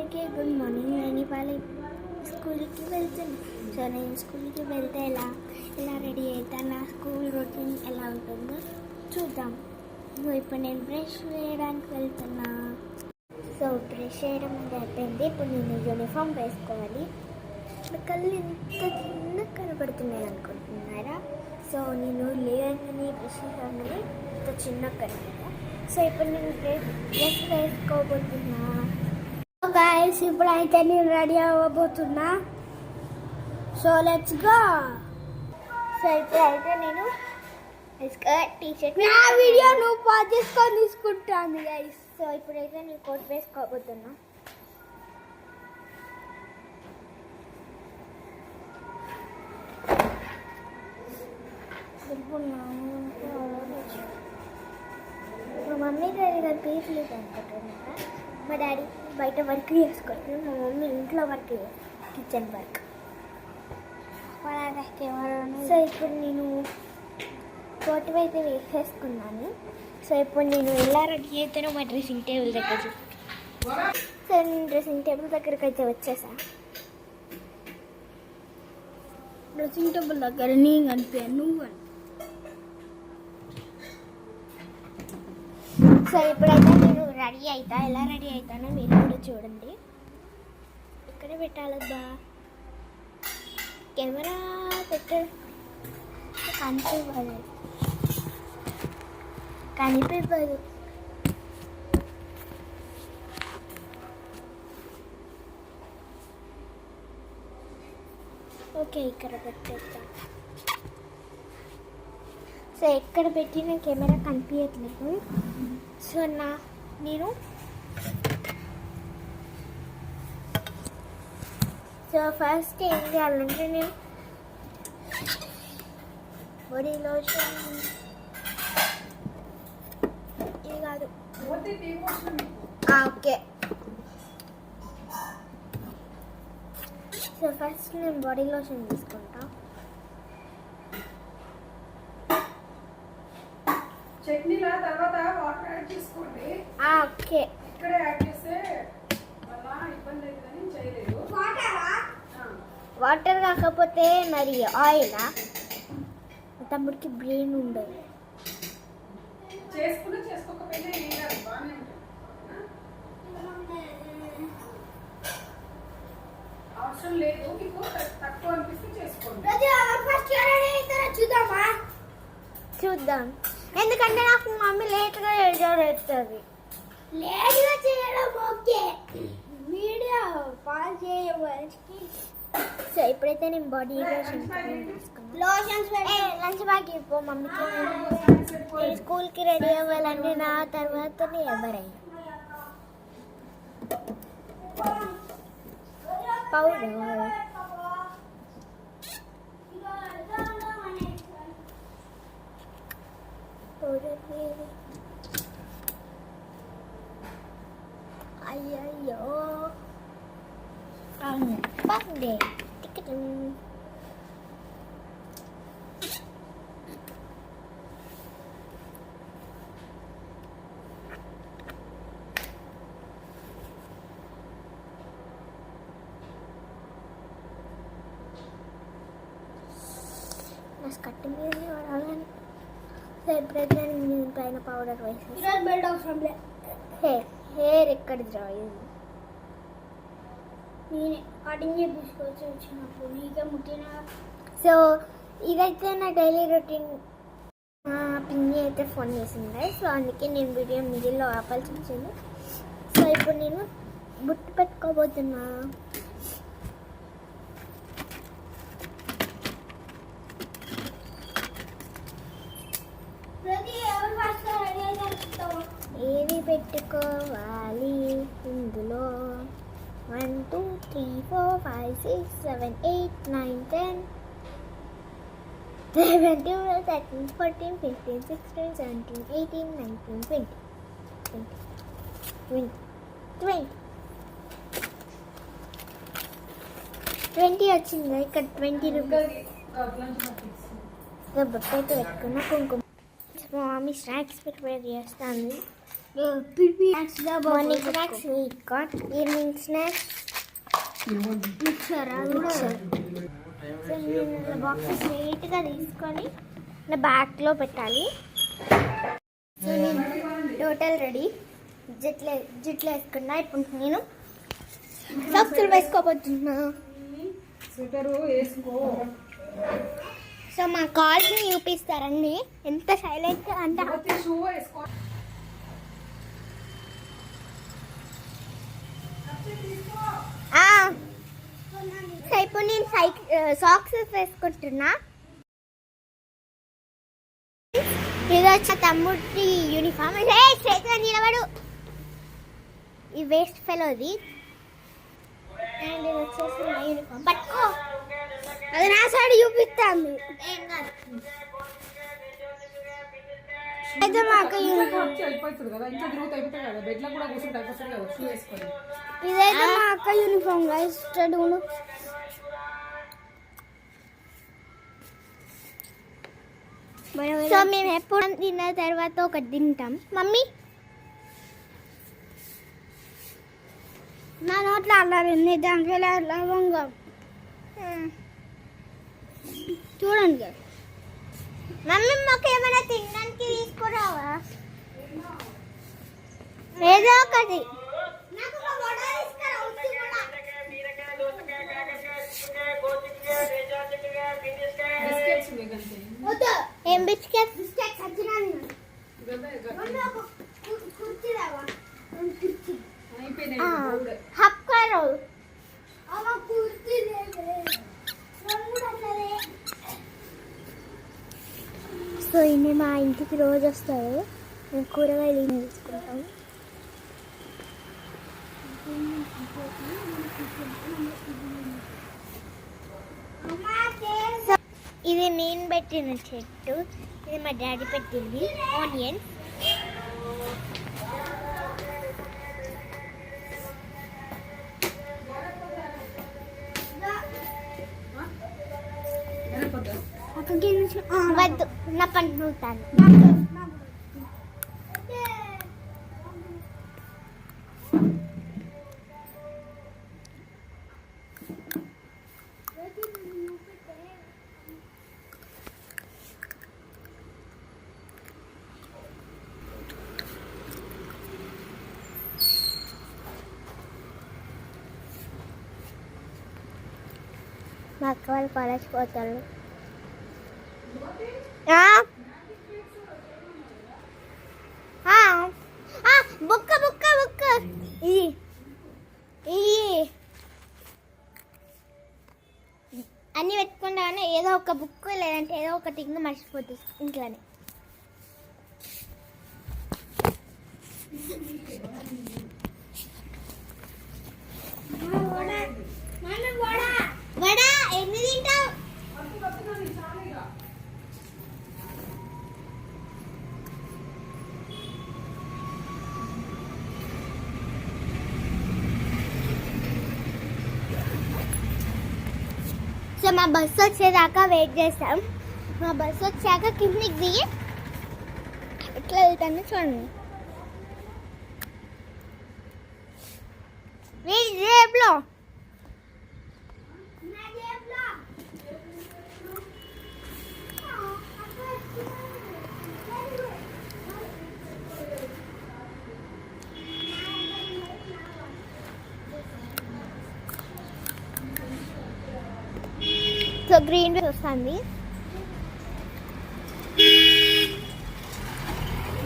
అందరికీ good morning. నేను ఇవాళ స్కూల్కి వెళ్తాను. సో నేను స్కూల్కి వెళ్తే ఎలా రెడీ అవుతాను, నా స్కూల్ రొటీన్ ఎలా ఉంటుందో చూద్దాం. సో ఇప్పుడు నేను బ్రష్ వేయడానికి వెళ్తున్నా. సో బ్రష్ చేయడం అయిపోయింది. ఇప్పుడు నేను యూనిఫామ్ వేసుకోవాలి. కళ్ళు ఎంత చిన్నగా కనబడుతున్నాయి అనుకుంటున్నారా? సో నేను లేదని బ్రష్ చేయగానే ఇంత చిన్నగా కనబడుతుంది. సో ఇప్పుడు నేను డ్రెస్ వేసుకోబోతున్నా. గైస్ ఇప్పుడైతే నేను రెడీ అవ్వబోతున్నా. So let's go. సో ఇప్పుడైతే నేను స్కర్ట్ టీషర్ట్ నా వీడియో నువ్వు పాజ్ చేసుకొని తీసుకుంటాను గైస్. సో ఇప్పుడైతే నేను కోట్ వేసుకోబోతున్నా. మా మమ్మీ డాడీ గారు పీస్లేదు అనుకుంటున్నారా? మా డాడీ బయట వర్క్ చేసుకుంటారు, మా మమ్మీ ఇంట్లో వర్క్ చేస్తారు, కిచెన్ వర్క్. సో ఇప్పుడు నేను కోట్ అయితే వేసేసుకున్నాను. సో ఇప్పుడు నేను ఎలా రెడీ అవుతానో మా డ్రెస్సింగ్ టేబుల్ దగ్గర సో నేను డ్రెస్సింగ్ టేబుల్ దగ్గరికి అయితే వచ్చేసా. డ్రెస్సింగ్ టేబుల్ దగ్గర నేను కనిపించాను, నువ్వు అని. సో ఇప్పుడైతే నేను రెడీ అవుతా. ఎలా రెడీ అవుతానో మీరు కూడా చూడండి. ఇక్కడ పెట్టాలబ్బా కెమెరా కనిపివ్వదు. ఓకే ఇక్కడ పెట్టేస్తా. సో ఎక్కడ పెట్టిన కెమెరా కనిపించట్లేదు. సో నేను సో ఫస్ట్ ఏం చేయాలంటే నేను బాడీ లోషన్ ఇది కాదు ఓకే. సో ఫస్ట్ నేను బాడీ లోషన్ తీసుకుంటా. చట్నీల తర్వాత వాటర్ యాడ్ చేసుకోండి. ఓకే ఇక్కడే యాడ్ చేస్తే వల్ల ఇబ్బంది అవుతుందని చేయలేదు. వాటర్ కాకపోతే మరి ఆయిలా? తమ్ముడికి బ్రెయిన్ ఉండదు. చేసుకున్నా చేసుకోకపోయినా ఏం కాదు, బాగానే ఉంటుంది. అవసరం లేదు, మీకు తక్కువ అనిపిస్తే చేసుకోండి. చూద్దాం. ఎందుకంటే నాకు మమ్మీ లేట్గా ఎడుతుంది. లేట్గా చేయడం ఓకే, వీడియో పాజ్ చేయడానికి. సో ఇప్పుడైతే నేను బాడీ లోషన్స్ లంచ్ బ్యాగ్ ఇవ్వ మమ్మీకి. నేను స్కూల్కి రెడీ అవ్వాలంటే నా తర్వాతనే ఎవరైనా పౌడర్ అయ్యో పండే టికెట్. నా స్కర్ట్ మీద వాడాలని. ఎప్పుడైతే నేను పైన పౌడర్ వేసేసి హెయిర్ ఎక్కడిది రా ఇది నేనే కటింగ్ చేయించుకోవచ్చు వచ్చినప్పుడు నీకే ముట్టిన. సో ఇదైతే నా డైలీ రొటీన్. పిన్ని అయితే ఫోన్ చేసింది, సో అందుకే నేను వీడియో మిడిల్లో ఆపాల్సి వచ్చింది. సో ఇప్పుడు నేను బుట్టు పెట్టుకోబోతున్నా. ఏది పెట్టుకోవాలి ఇందులో? 1 2 3 4 5 6 7 8 9 10 11 12 13 14 15 16 17 18 19 20 వచ్చింది. ఇక్కడ 20 రూపీస్ బొట్టు అయితే పెట్టుకున్నా. కుంకుమ మా మమ్మీ స్నాక్స్ ప్రిపేర్ చేస్తాను. Morning snacks sweet corn, evening snacks mixture. So నేను బాక్స్ స్ట్రైట్గా తీసుకొని నా బ్యాగ్లో పెట్టాలి. సో నేను టోటల్ రెడీ. జుట్లు వేసుకున్నా. ఇప్పుడు నేను సాక్సులు వేసుకోబోతున్నా. స్వెటరు వేసుకో. సో మా కాల్స్ని చూపిస్తారండి ఎంత సైలెంట్ అంటే. షూ వేసుకో. సో ఇప్పుడు నేను సాక్స్ వేసుకుంటున్నా. ఇది వచ్చి తమ్ముడి యూనిఫామ్. స్ట్రైట్గా నిలబడు, ఈ వేస్ట్ ఫెలోది. అండ్ ఇది వచ్చేసి నా యూనిఫామ్. పట్టుకో, అది నా సైడ్ చూపిస్తాను. ఏం కాదు. అయితే మా అక్క యూనిఫామ్. అయిపోతుంది కదా, ఇంకా తిరుగుతూ అయిపోతుంది కదా, బెడ్లో కూడా కూర్చుంటే అయిపోతుంది కదా. షూ వేసుకోండి. ఇదైతే మా అక్క యూనిఫామ్ గైస్. స్టడీను సో మేము ఎప్పుడు తిన్న తర్వాత ఒకటి తింటాం. మమ్మీ నా నోట్లో అల్లారింది, దాంట్లో లవంగం చూడండి. మమ్మీ మాకు ఏమైనా తినడానికి తీసుకురావా? ఏదో ఒకటి. బిస్కెట్స్ వేగంతే. ఏం బిస్కెట్? అయిపోయినాయి. హక్కరు. సో ఇన్ని మా ఇంటికి రోజు వస్తారు. మేము కూరగాయలు ఏం తీసుకుంటాం. సో ఇది నేను పెట్టిన చెట్టు, ఇది మా డాడీ పెట్టింది. ఆనియన్స్. వద్దు, నా పండుతాను. మా అక్క వాళ్ళు కాలేజ్కి పోతారు. బుక్క బుక్క బుక్క అన్నీ పెట్టుకుంటానే ఏదో ఒక బుక్ లేదంటే ఏదో ఒకటి ఇంకా మర్చిపోతుంది ఇంట్లోనే. వడా ఎన్ని తింటావు? సో మా బస్సు వచ్చేదాకా వెయిట్ చేస్తాం. మా బస్సు వచ్చాక కిందికి దిగి ఎట్లా వెళ్తాను చూడండి. జేబులో సో గ్రీన్ వస్తుంది.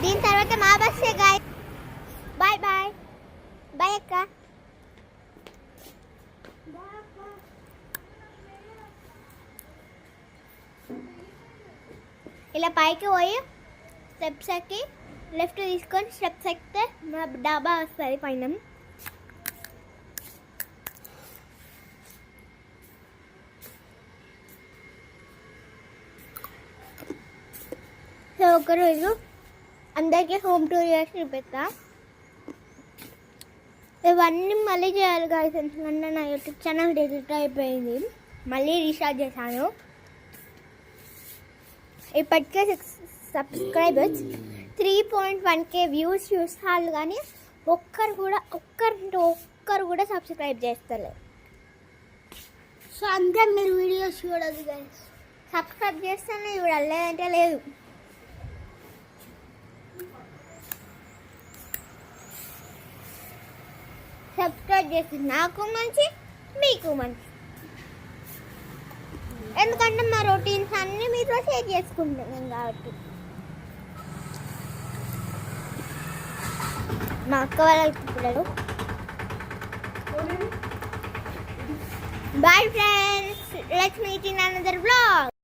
దీని తర్వాత మా బస్సే గాయ్. బాయ్ బాయ్ బాయ్ అక్క. ఇలా పైకి పోయి స్టెప్స్ ఎక్కి లెఫ్ట్ తీసుకొని స్టెప్స్ ఎక్కితే మా డాబా వస్తుంది పైన. సో ఒకరోజు అందరికీ హోమ్ టూర్ చేసి చూపిస్తా. ఇవన్నీ మళ్ళీ చేయాలి గాయ్స్, ఎందుకంటే నా యూట్యూబ్ ఛానల్ డిలీట్ అయిపోయింది. మళ్ళీ రీస్టార్ట్ చేశాను. ఇప్పటికే 6 సబ్స్క్రైబర్స్ 3.1K వ్యూస్ చూస్తారు కానీ ఒక్కరు కూడా సబ్స్క్రైబ్ చేస్తలేరు. సో అంతే, మీరు వీడియోస్ చూడదు కానీ సబ్స్క్రైబ్ చేస్తేనే చూడాలి, లేదంటే లేదు. సబ్స్క్రైబ్ చేస్తే నాకు మంచి, మీకు మంచి. ఎందుకంటే మా రొటీన్స్ అన్నీ మీతో షేర్ చేసుకుంటున్నాం కాబట్టి. మా అక్క వాళ్ళకి పిల్లలు. Bye friends, let's meet in another vlog.